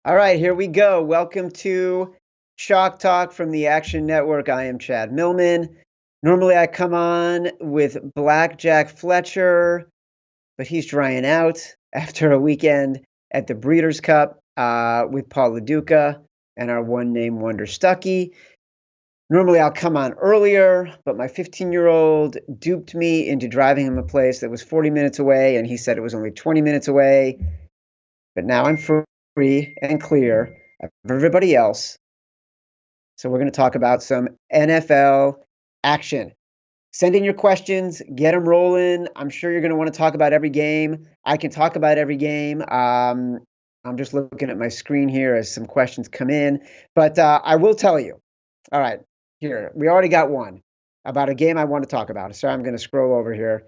All right, here we go. Welcome to Chalk Talk from the Action Network. I am Chad Millman. Normally, I come on with Blackjack Fletcher, but he's drying out after a weekend at the Breeders' Cup with Paul LaDuca and our one-name wonder Stuckey. Normally, I'll come on earlier, but my 15-year-old duped me into driving him a place that was 40 minutes away, and he said it was only 20 minutes away. But now I'm free and clear of everybody else. So we're going to talk about some NFL action. Send in your questions, get them rolling. I'm sure you're going to want to talk about every game. I can talk about every game. I'm just looking at my screen here as some questions come in. But I will tell you. All right, here. We already got one about a game I want to talk about. So I'm going to scroll over here.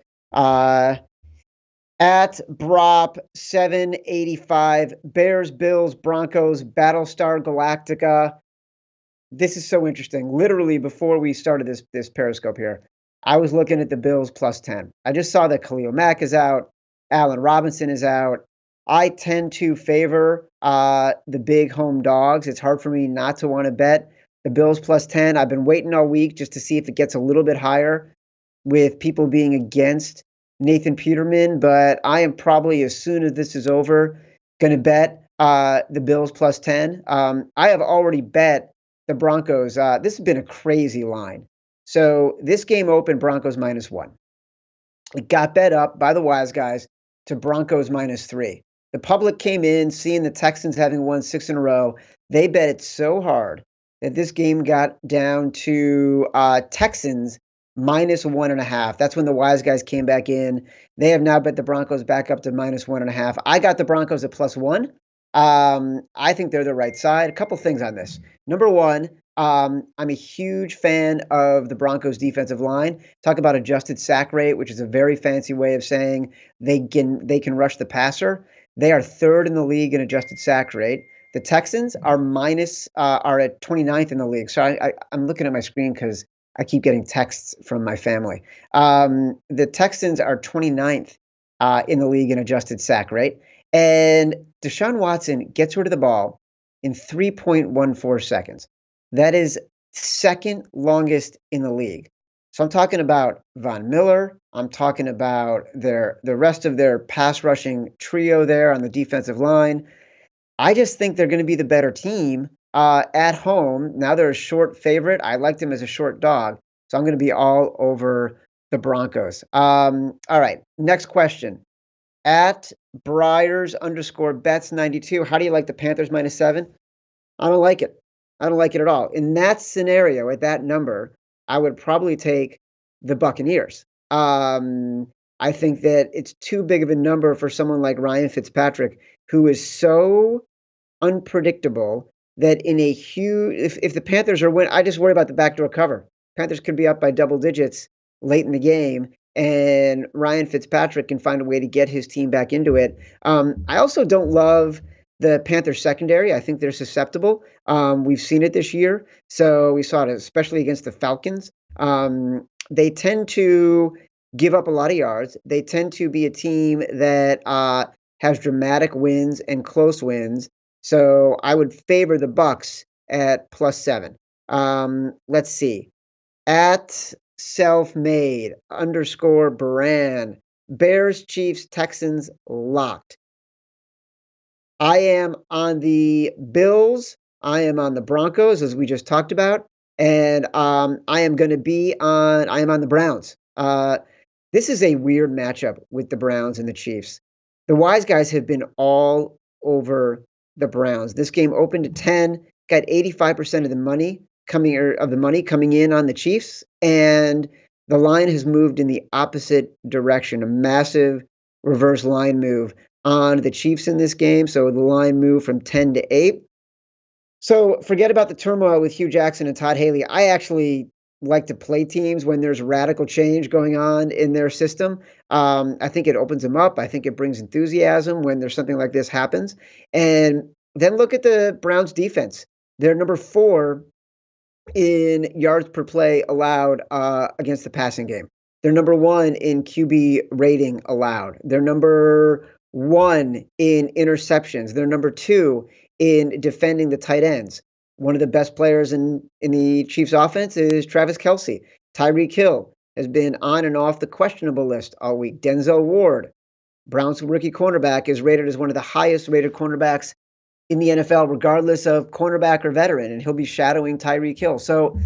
At Brop 785, Bears, Bills, Broncos, Battlestar Galactica. This is so interesting. Literally, before we started this Periscope here, I was looking at the Bills plus 10. I just saw that Khalil Mack is out, Allen Robinson is out. I tend to favor the big home dogs. It's hard for me not to want to bet the Bills plus 10. I've been waiting all week just to see if it gets a little bit higher with people being against Nathan Peterman, but I am probably, as soon as this is over, going to bet the Bills plus 10. I have already bet the Broncos. This has been a crazy line. So this game opened Broncos -1. It got bet up by the wise guys to Broncos -3. The public came in, seeing the Texans having won 6 in a row. They bet it so hard that this game got down to Texans -1.5. That's when the wise guys came back in. They have now bet the Broncos back up to -1.5. I got the Broncos at +1. I think they're the right side. A couple things on this. Number one, I'm a huge fan of the Broncos defensive line. Talk about adjusted sack rate, which is a very fancy way of saying they can rush the passer. They are third in the league in adjusted sack rate. The Texans are at 29th in the league. So I'm looking at my screen because I keep getting texts from my family. The Texans are 29th in the league in adjusted sack rate. And Deshaun Watson gets rid of the ball in 3.14 seconds. That is second longest in the league. So I'm talking about Von Miller. I'm talking about the rest of their pass rushing trio there on the defensive line. I just think they're going to be the better team at home. Now they're a short favorite. I like them as a short dog. So I'm going to be all over the Broncos. All right, next question. At Briars_bets92, how do you like the Panthers -7? I don't like it. I don't like it at all. In that scenario, at that number, I would probably take the Buccaneers. I think that it's too big of a number for someone like Ryan Fitzpatrick, who is so unpredictable that in a huge, if the Panthers are win, I just worry about the backdoor cover. Panthers could be up by double digits late in the game, and Ryan Fitzpatrick can find a way to get his team back into it. I also don't love the Panthers secondary. I think they're susceptible. We've seen it this year. So we saw it especially against the Falcons. They tend to give up a lot of yards. They tend to be a team that has dramatic wins and close wins. So I would favor the Bucks at +7. Let's see. At selfmade_Baran, Bears, Chiefs, Texans locked. I am on the Bills. I am on the Broncos, as we just talked about, and I am on the Browns. This is a weird matchup with the Browns and the Chiefs. The wise guys have been all over the Browns. This game opened at 10, got 85% of the money coming in on the Chiefs, and the line has moved in the opposite direction, a massive reverse line move on the Chiefs in this game. So the line moved from 10 to 8. So forget about the turmoil with Hugh Jackson and Todd Haley. I actually like to play teams when there's radical change going on in their system. I think it opens them up. I think it brings enthusiasm when there's something like this happens. And then look at the Browns defense. They're number 4 in yards per play allowed against the passing game. They're number 1 in QB rating allowed. They're number 1 in interceptions. They're number 2 in defending the tight ends. One of the best players in the Chiefs offense is Travis Kelce. Tyreek Hill has been on and off the questionable list all week. Denzel Ward, Browns rookie cornerback, is rated as one of the highest rated cornerbacks in the NFL, regardless of cornerback or veteran, and he'll be shadowing Tyreek Hill. So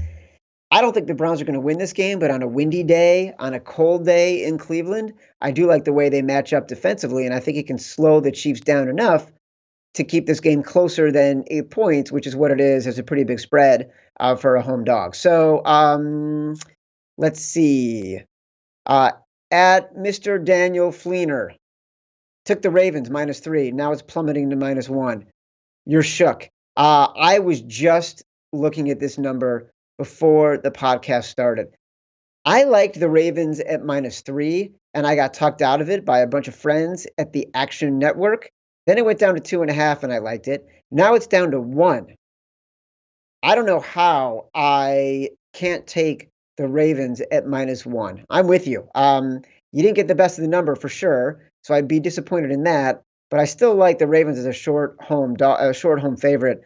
I don't think the Browns are going to win this game, but on a windy day, on a cold day in Cleveland, I do like the way they match up defensively, and I think it can slow the Chiefs down enough to keep this game closer than 8 points, which is what it is. It's a pretty big spread for a home dog. So let's see. At Mr. Daniel Fleener, took the Ravens -3. Now it's plummeting to -1. You're shook. I was just looking at this number before the podcast started. I liked the Ravens at -3, and I got talked out of it by a bunch of friends at the Action Network. Then it went down to 2.5, and I liked it. Now it's down to 1. I don't know how I can't take the Ravens at -1. I'm with you. You didn't get the best of the number for sure, so I'd be disappointed in that. But I still like the Ravens as a short home favorite.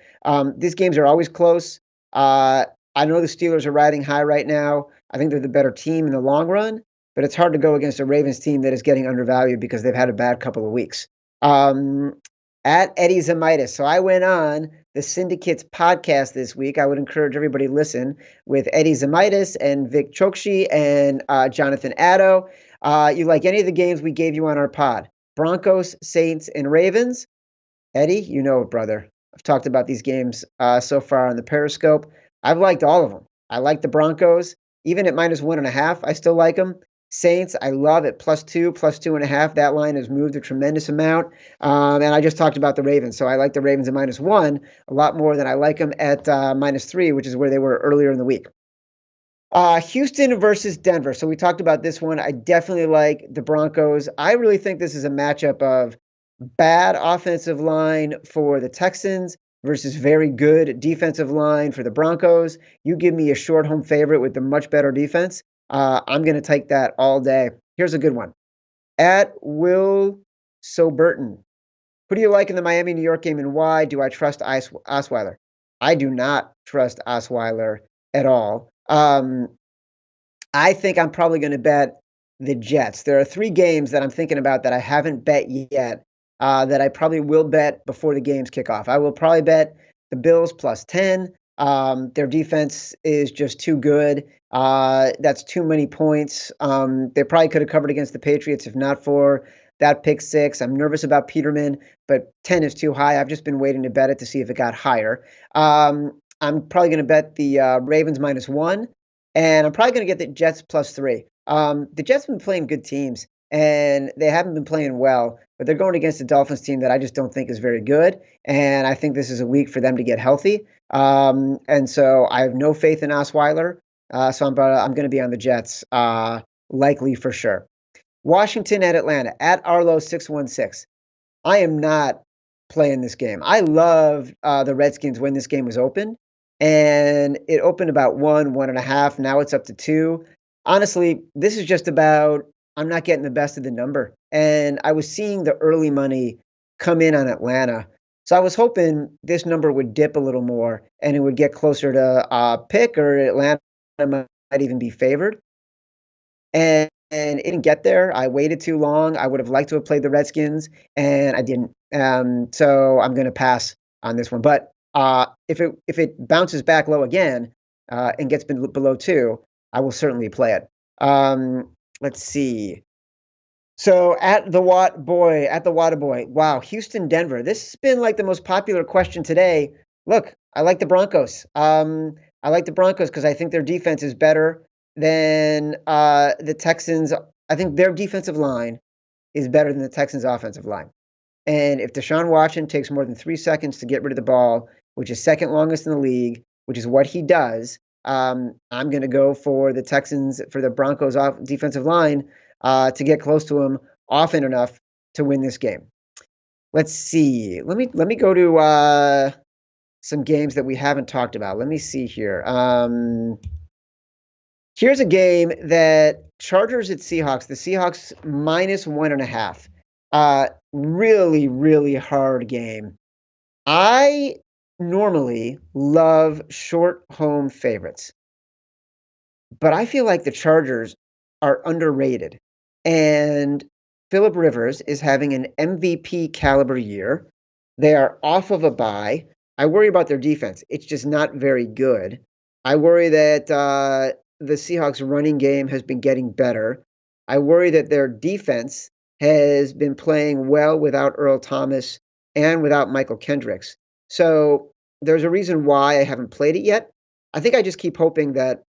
These games are always close. I know the Steelers are riding high right now. I think they're the better team in the long run, but it's hard to go against a Ravens team that is getting undervalued because they've had a bad couple of weeks. At Eddie Zamitis. So I went on the Syndicate's podcast this week. I would encourage everybody to listen with Eddie Zamitis and Vic Chokshi and Jonathan Addo. You like any of the games we gave you on our pod? Broncos, Saints, and Ravens? Eddie, you know it, brother. I've talked about these games so far on the Periscope. I've liked all of them. I like the Broncos. Even at -1.5, I still like them. Saints, I love at +2, +2.5. That line has moved a tremendous amount. And I just talked about the Ravens. So I like the Ravens at -1 a lot more than I like them at -3, which is where they were earlier in the week. Houston versus Denver. So we talked about this one. I definitely like the Broncos. I really think this is a matchup of bad offensive line for the Texans versus very good defensive line for the Broncos. You give me a short home favorite with the much better defense. I'm going to take that all day. Here's a good one. At Will Soberton. Who do you like in the Miami-New York game, and why? Do I trust Osweiler? I do not trust Osweiler at all. I think I'm probably going to bet the Jets. There are 3 games that I'm thinking about that I haven't bet yet that I probably will bet before the games kick off. I will probably bet the Bills +10. Their defense is just too good. That's too many points. They probably could have covered against the Patriots if not for that pick 6. I'm nervous about Peterman, but 10 is too high. I've just been waiting to bet it to see if it got higher. I'm probably going to bet the Ravens -1, and I'm probably going to get the Jets +3. The Jets have been playing good teams, and they haven't been playing well, but they're going against a Dolphins team that I just don't think is very good, and I think this is a week for them to get healthy. And so I have no faith in Osweiler, so I'm going to be on the Jets, likely for sure. Washington at Atlanta, at Arlo 616. I am not playing this game. I love the Redskins when this game was open, and it opened about 1.5. Now it's up to 2. Honestly, this is just about I'm not getting the best of the number. And I was seeing the early money come in on Atlanta. So I was hoping this number would dip a little more and it would get closer to pick, or Atlanta might even be favored. And it didn't get there. I waited too long. I would have liked to have played the Redskins, and I didn't. So I'm going to pass on this one. But if it bounces back low again and gets below 2, I will certainly play it. Let's see. So at the Waterboy. Wow, Houston, Denver. This has been like the most popular question today. Look, I like the Broncos. I like the Broncos because I think their defense is better than the Texans. I think their defensive line is better than the Texans' offensive line. And if Deshaun Watson takes more than 3 seconds to get rid of the ball, which is second longest in the league, which is what he does, I'm going to go for the Broncos defensive line to get close to him often enough to win this game. Let's see. Let me go to some games that we haven't talked about. Let me see here. Here's a game that Chargers at Seahawks. The Seahawks -1.5. Really, really hard game. I normally love short home favorites, but I feel like the Chargers are underrated. And Philip Rivers is having an MVP caliber year. They are off of a bye. I worry about their defense. It's just not very good. I worry that the Seahawks running game has been getting better. I worry that their defense has been playing well without Earl Thomas and without Michael Kendricks. So there's a reason why I haven't played it yet. I think I just keep hoping that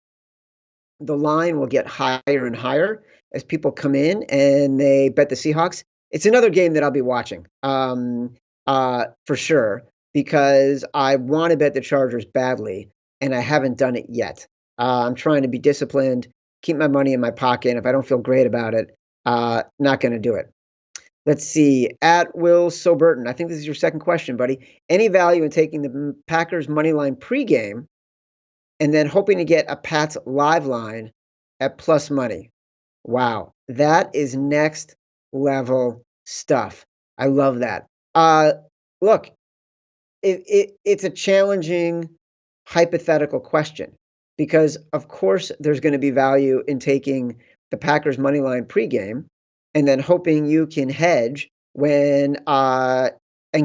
the line will get higher and higher as people come in and they bet the Seahawks. It's another game that I'll be watching for sure because I want to bet the Chargers badly and I haven't done it yet. I'm trying to be disciplined, keep my money in my pocket. If I don't feel great about it, not going to do it. Let's see. At Will Soberton, I think this is your second question, buddy. Any value in taking the Packers money line pregame and then hoping to get a Pats live line at plus money? Wow, that is next level stuff. I love that. Look, it's a challenging hypothetical question because, of course, there's going to be value in taking the Packers money line pregame and then hoping you can hedge when and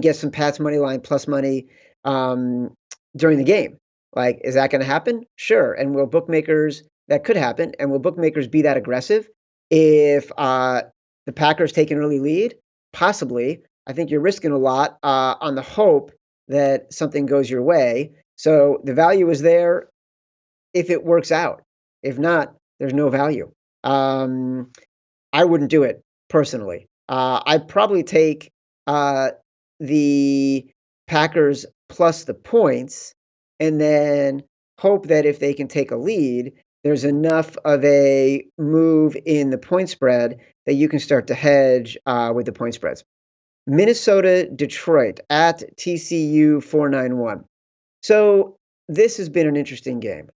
get some Pats money line plus money during the game. Like, is that going to happen? Sure. And will bookmakers that could happen? And will bookmakers be that aggressive if the Packers take an early lead? Possibly. I think you're risking a lot on the hope that something goes your way. So the value is there if it works out. If not, there's no value. I wouldn't do it personally. I'd probably take the Packers plus the points and then hope that if they can take a lead, there's enough of a move in the point spread that you can start to hedge with the point spreads. Minnesota, Detroit at TCU 491. So this has been an interesting game.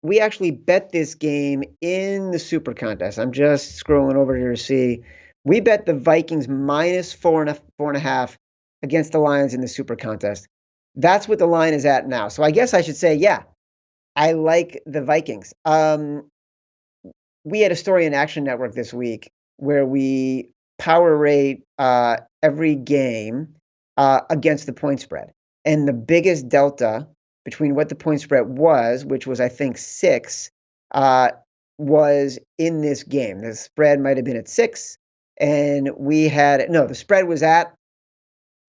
We actually bet this game in the Super Contest. I'm just scrolling over here to see. We bet the Vikings minus four and a half against the Lions in the Super Contest. That's what the line is at now. So I guess I should say, yeah, I like the Vikings. We had a story in Action Network this week where we power rate every game against the point spread. And the biggest delta between what the point spread was, which was, I think, 6, was in this game. The spread might have been at 6, and we had, no, the spread was at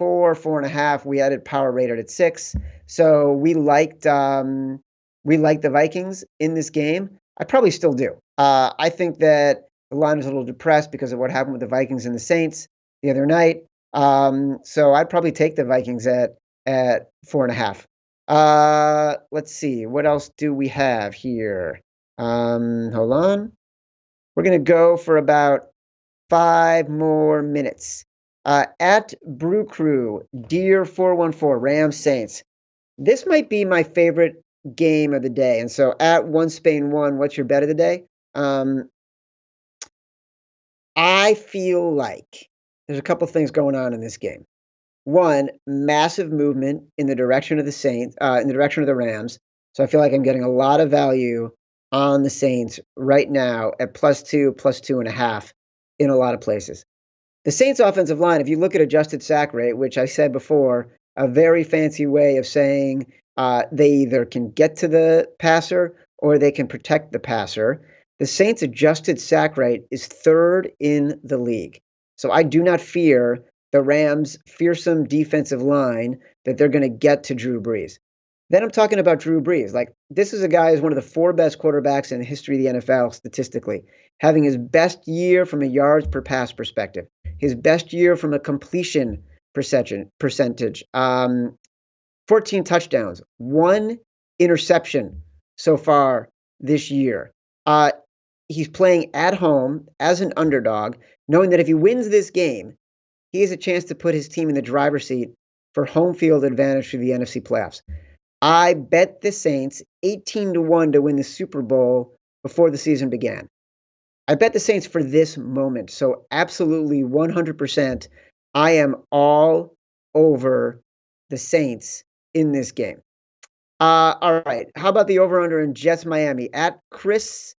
4.5. We had it power rated at 6. So we liked the Vikings in this game. I probably still do. I think that the line was a little depressed because of what happened with the Vikings and the Saints the other night. So I'd probably take the Vikings at 4.5. Let's see. What else do we have here? Hold on. We're going to go for about 5 more minutes. At Brew Crew, Deer 414, Rams Saints. This might be my favorite game of the day. And so at One Spain One, what's your bet of the day? I feel like there's a couple things going on in this game. One, massive movement in the direction of the Saints, in the direction of the Rams. So I feel like I'm getting a lot of value on the Saints right now at +2, +2.5 in a lot of places. The Saints offensive line, if you look at adjusted sack rate, which I said before, a very fancy way of saying they either can get to the passer or they can protect the passer. The Saints' adjusted sack rate is 3rd in the league. So I do not fear the Rams' fearsome defensive line that they're going to get to Drew Brees. Then I'm talking about Drew Brees. Like, this is a guy who's one of the 4 best quarterbacks in the history of the NFL statistically, having his best year from a yards per pass perspective, his best year from a completion percentage, 14 touchdowns, 1 interception so far this year. He's playing at home as an underdog, knowing that if he wins this game, he has a chance to put his team in the driver's seat for home field advantage for the NFC playoffs. I bet the Saints 18-1 to win the Super Bowl before the season began. I bet the Saints for this moment. So absolutely 100%, I am all over the Saints in this game. All right. How about the over-under in Jets Miami at Chris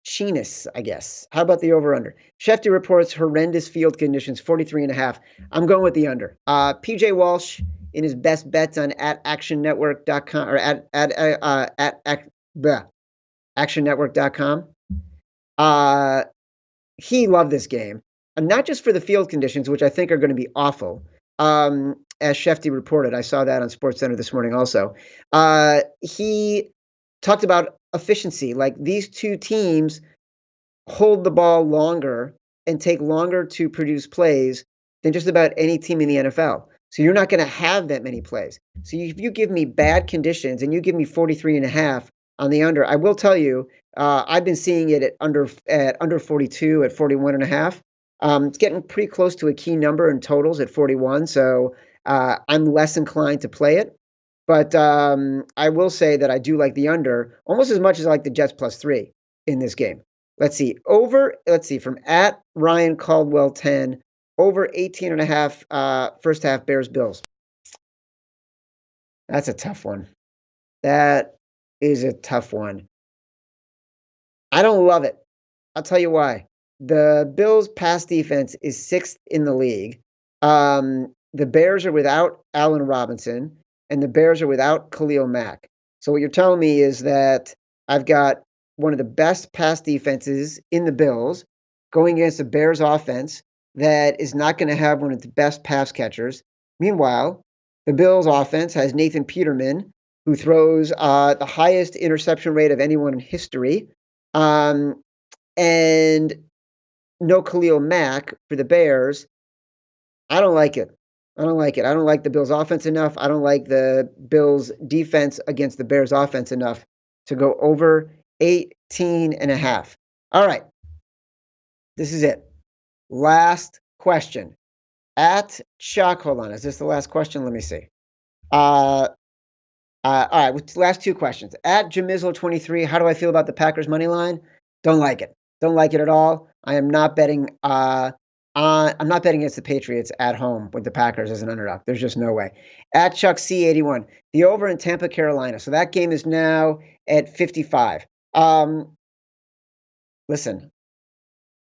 Chinas, I guess. How about the over-under? Schefter reports horrendous field conditions, 43.5. I'm going with the under. PJ Walsh in his best bets on at actionnetwork.com or at actionnetwork.com. He loved this game, and not just for the field conditions, which I think are going to be awful. As Schefter reported, I saw that on SportsCenter this morning also. He talked about efficiency. Like, these two teams hold the ball longer and take longer to produce plays than just about any team in the NFL. So you're not going to have that many plays. So if you give me bad conditions and you give me 43.5 on the under, I will tell you, I've been seeing it at under 42, at 41.5. It's getting pretty close to a key number in totals at 41. So I'm less inclined to play it. But I will say that I do like the under almost as much as I like the Jets +3 in this game. Let's see. From at Ryan Caldwell 10, over 18.5 first half Bears Bills. That's a tough one. That is a tough one. I don't love it. I'll tell you why. The Bills' pass defense is 6th in the league. The Bears are without Allen Robinson, and the Bears are without Khalil Mack. So what you're telling me is that I've got one of the best pass defenses in the Bills going against the Bears offense that is not going to have one of the best pass catchers. Meanwhile, the Bills offense has Nathan Peterman, who throws the highest interception rate of anyone in history, and no Khalil Mack for the Bears. I don't like it. I don't like the Bills offense enough. I don't like the Bills defense against the Bears offense enough to go over 18.5. All right. This is it. Last question. At Chuck, hold on. Is this the last question? Let me see. All right. Last two questions. At Jamizzle23, how do I feel about the Packers money line? Don't like it. Don't like it at all. I am not betting. I'm not betting against the Patriots at home with the Packers as an underdog. There's just no way. At Chuck C81, the over in Tampa, Carolina. So that game is now at 55. Listen,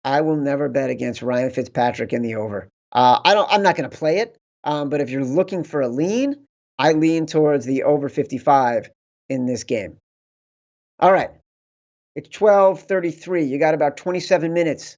I will never bet against Ryan Fitzpatrick in the over. I'm not going to play it. But if you're looking for a lean, I lean towards the over 55 in this game. All right. It's 12:33. You got about 27 minutes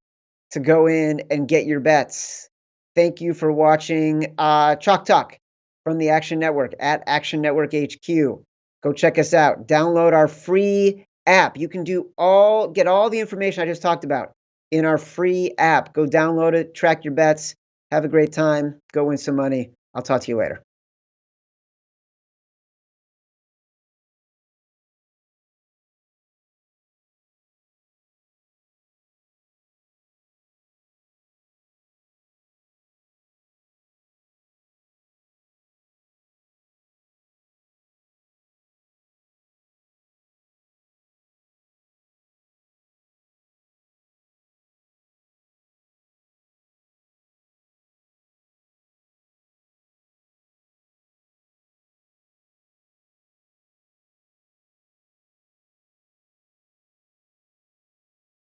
to go in and get your bets. Thank you for watching Chalk Talk from the Action Network at Action Network HQ. Go check us out. Download our free app. You can get all the information I just talked about in our free app. Go download it, track your bets, have a great time, go win some money. I'll talk to you later.